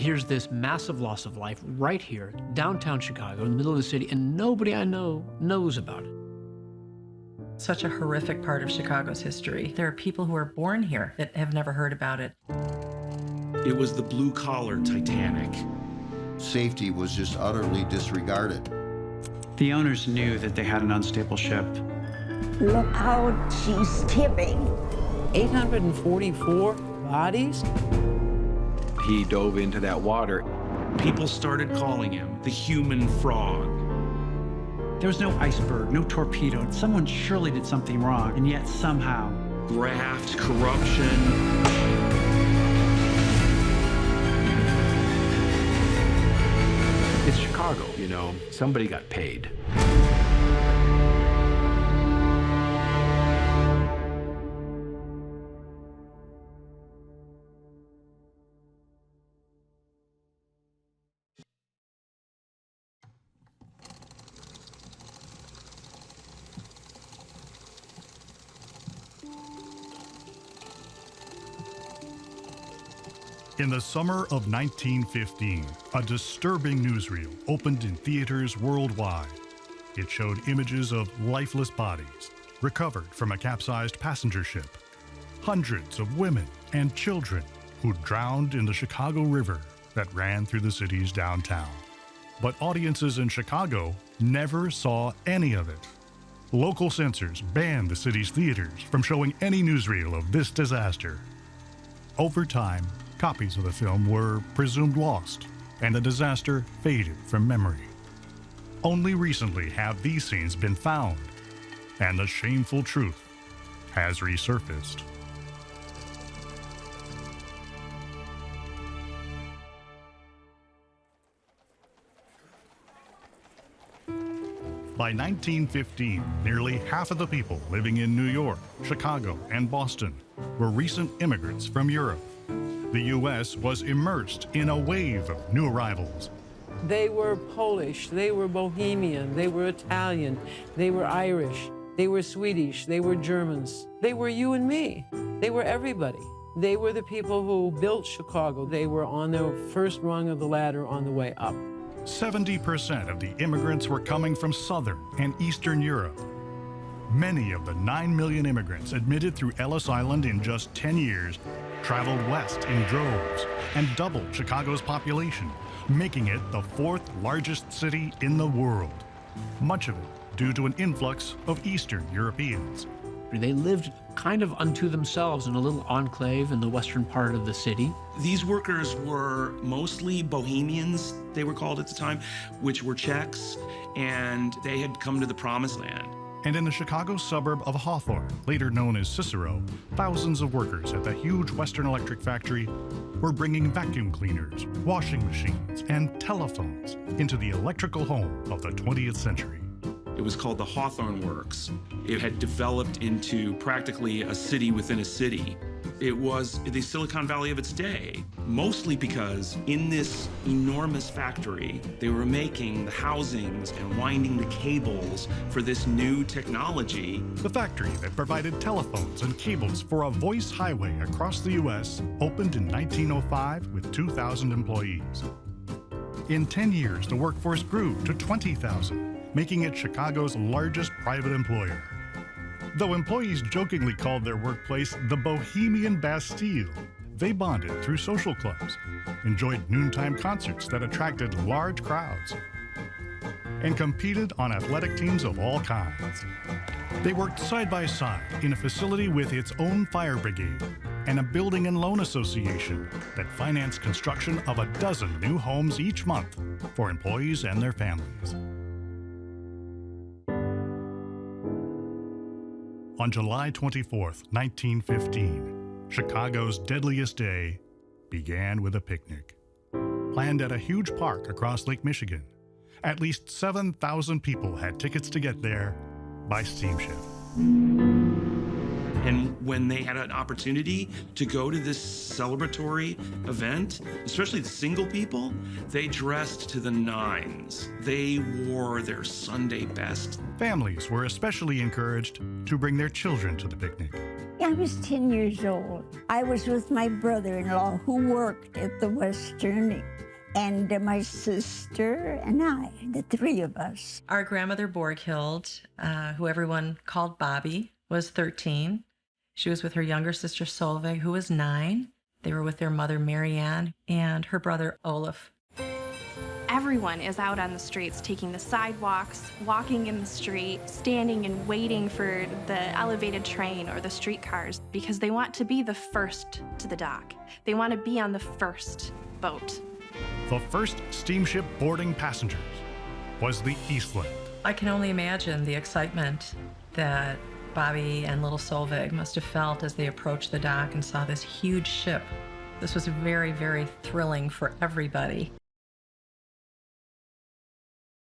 here's this massive loss of life right here, downtown Chicago, in the middle of the city, and nobody I know knows about it. Such a horrific part of Chicago's history. There are people who are born here that have never heard about it. It was the blue-collar Titanic. Safety was just utterly disregarded. The owners knew that they had an unstable ship. Look how she's tipping. 844 bodies? He dove into that water. People started calling him the human frog. There was no iceberg, no torpedo. Someone surely did something wrong, and yet somehow... Graft, corruption. It's Chicago, you know. Somebody got paid. In the summer of 1915, a disturbing newsreel opened in theaters worldwide. It showed images of lifeless bodies recovered from a capsized passenger ship. Hundreds of women and children who drowned in the Chicago River that ran through the city's downtown. But audiences in Chicago never saw any of it. Local censors banned the city's theaters from showing any newsreel of this disaster. Over time, copies of the film were presumed lost, and the disaster faded from memory. Only recently have these scenes been found, and the shameful truth has resurfaced. By 1915, nearly half of the people living in New York, Chicago, and Boston were recent immigrants from Europe. The U.S. was immersed in a wave of new arrivals. They were Polish, they were Bohemian, they were Italian, they were Irish, they were Swedish, they were Germans. They were you and me. They were everybody. They were the people who built Chicago. They were on the first rung of the ladder on the way up. 70% of the immigrants were coming from Southern and Eastern Europe. Many of the 9 million immigrants admitted through Ellis Island in just 10 years traveled west in droves and doubled Chicago's population, making it the fourth largest city in the world. Much of it due to an influx of Eastern Europeans. They lived kind of unto themselves in a little enclave in the western part of the city. These workers were mostly Bohemians, they were called at the time, which were Czechs, and they had come to the Promised Land. And in the Chicago suburb of Hawthorne, later known as Cicero, thousands of workers at the huge Western Electric factory were bringing vacuum cleaners, washing machines, and telephones into the electrical home of the 20th century. It was called the Hawthorne Works. It had developed into practically a city within a city. It was the Silicon Valley of its day, mostly because in this enormous factory, they were making the housings and winding the cables for this new technology. The factory that provided telephones and cables for a voice highway across the U.S. opened in 1905 with 2,000 employees. In 10 years, the workforce grew to 20,000, making it Chicago's largest private employer. Though employees jokingly called their workplace the Bohemian Bastille, they bonded through social clubs, enjoyed noontime concerts that attracted large crowds, and competed on athletic teams of all kinds. They worked side by side in a facility with its own fire brigade and a building and loan association that financed construction of a dozen new homes each month for employees and their families. On July 24, 1915, Chicago's deadliest day began with a picnic. Planned at a huge park across Lake Michigan, at least 7,000 people had tickets to get there by steamship. And when they had an opportunity to go to this celebratory event, especially the single people, they dressed to the nines. They wore their Sunday best. Families were especially encouraged to bring their children to the picnic. I was 10 years old. I was with my brother-in-law who worked at the Western, and my sister and I, the three of us. Our grandmother Borghild, who everyone called Bobby, was 13. She was with her younger sister Solveig, who was 9. They were with their mother Marianne and her brother Olaf. Everyone is out on the streets, taking the sidewalks, walking in the street, standing and waiting for the elevated train or the streetcars because they want to be the first to the dock. They want to be on the first boat. The first steamship boarding passengers was the Eastland. I can only imagine the excitement that Bobby and little Solveig must have felt as they approached the dock and saw this huge ship. This was very, very thrilling for everybody.